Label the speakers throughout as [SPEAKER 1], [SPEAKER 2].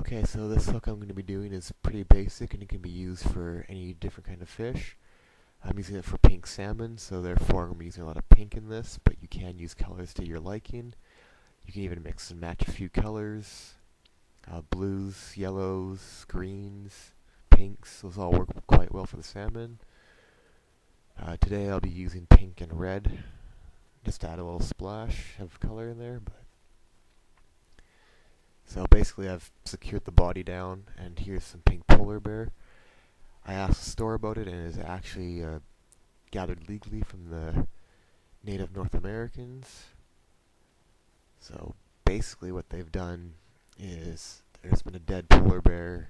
[SPEAKER 1] Okay, so this hook I'm going to be doing is pretty basic and it can be used for any different kind of fish. I'm using it for pink salmon, so therefore I'm using a lot of pink in this, but you can use colors to your liking. You can even mix and match a few colors. Blues, yellows, greens, pinks, those all work quite well for the salmon. Today I'll be using pink and red, just to add a little splash of color in there. So basically I've secured the body down, and here's some pink polar bear. I asked the store about it, and it is actually gathered legally from the native North Americans. So basically what they've done is there's been a dead polar bear,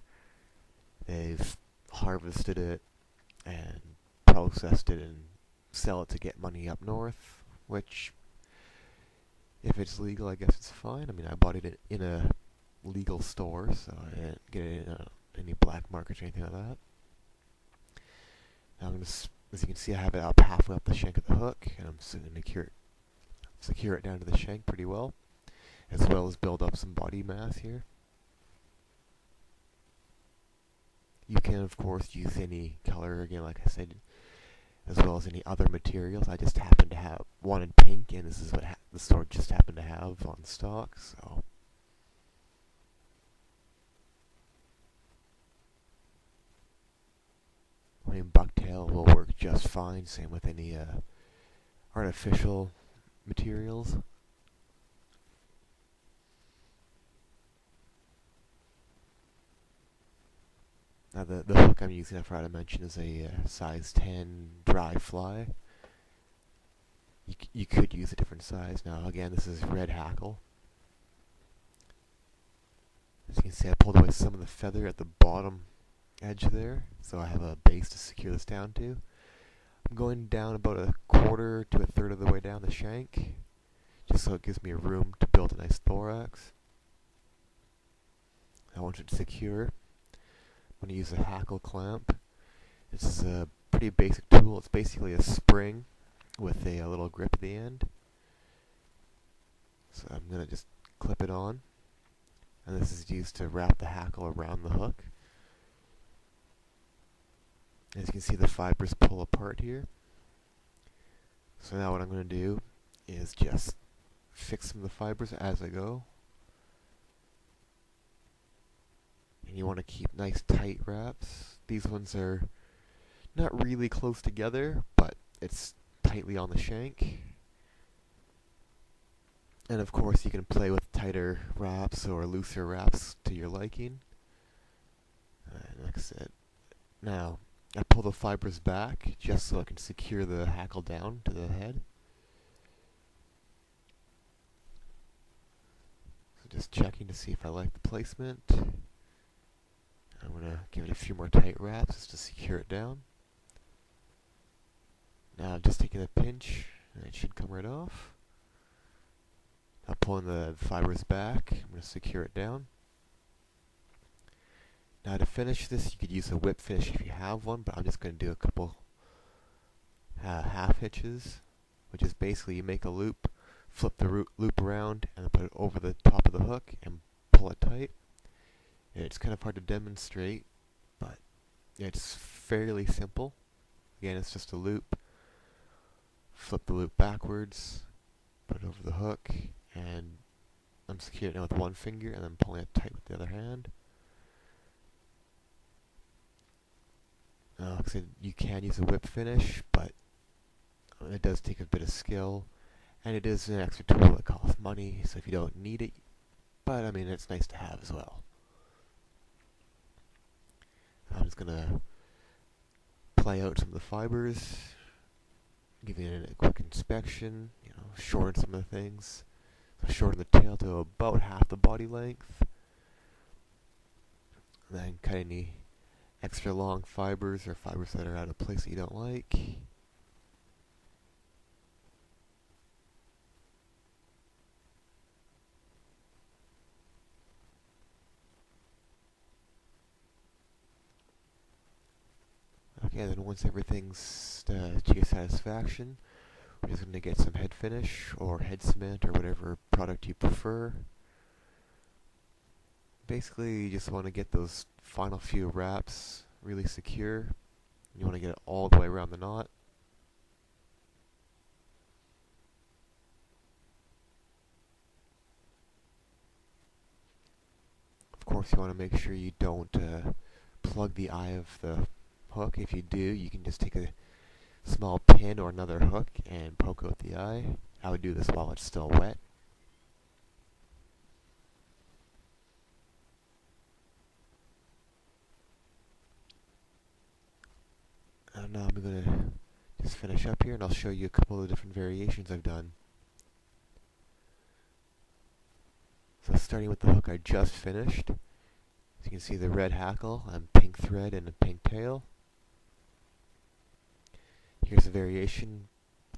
[SPEAKER 1] they've harvested it and processed it and sell it to get money up north, which if it's legal I guess it's fine. I mean, I bought it in a legal store, so I didn't get it in any black markets or anything like that. Now as you can see, I have it up halfway up the shank of the hook, and I'm just going to secure it down to the shank pretty well as build up some body mass here. You can of course use any color, again like I said, as well as any other materials. I just happen to have wanted pink, and this is what the store just happened to have on stock, so I mean, bucktail will work just fine, same with any artificial materials. Now the hook I'm using, I forgot to mention, is a size 10 dry fly. You could use a different size. Now again, this is red hackle. As you can see, I pulled away some of the feather at the bottom edge there, so I have a base to secure this down to. I'm going down about a quarter to a third of the way down the shank, just so it gives me room to build a nice thorax. I want it secure. I'm going to use a hackle clamp. This is a pretty basic tool. It's basically a spring with a little grip at the end. So I'm going to just clip it on, and this is used to wrap the hackle around the hook. As you can see, the fibers pull apart here. So now what I'm going to do is just fix some of the fibers as I go. And you want to keep nice tight wraps. These ones are not really close together, but it's tightly on the shank. And of course you can play with tighter wraps or looser wraps to your liking. And like I said, now I pull the fibers back just so I can secure the hackle down to the head. So just checking to see if I like the placement. I'm going to give it a few more tight wraps just to secure it down. Now I'm just taking a pinch, and it should come right off. Now pulling the fibers back, I'm going to secure it down. Now to finish this, you could use a whip finish if you have one, but I'm just going to do a couple half hitches, which is basically you make a loop, flip the loop around, and then put it over the top of the hook and pull it tight. It's kind of hard to demonstrate, but it's fairly simple. Again, it's just a loop, flip the loop backwards, put it over the hook, and I'm securing it now with one finger and then pulling it tight with the other hand. Like I said, you can use a whip finish, but it does take a bit of skill, and it is an extra tool that costs money, so if you don't need it, but I mean, it's nice to have as well. I'm just going to play out some of the fibers, giving it a quick inspection, shorten some of the things. So shorten the tail to about half the body length, and then cut any extra long fibers or fibers that are out of place that you don't like. Okay, then once everything's to your satisfaction, we're just going to get some head finish or head cement or whatever product you prefer. Basically, you just want to get those final few wraps really secure. You want to get it all the way around the knot. Of course, you want to make sure you don't plug the eye of the hook. If you do, you can just take a small pin or another hook and poke out the eye. I would do this while it's still wet. And now I'm going to just finish up here and I'll show you a couple of different variations I've done. So starting with the hook I just finished, as you can see the red hackle and pink thread and a pink tail. Here's a variation,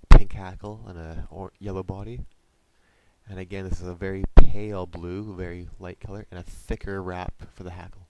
[SPEAKER 1] pink hackle and a yellow body. And again, this is a very pale blue, very light color, and a thicker wrap for the hackle.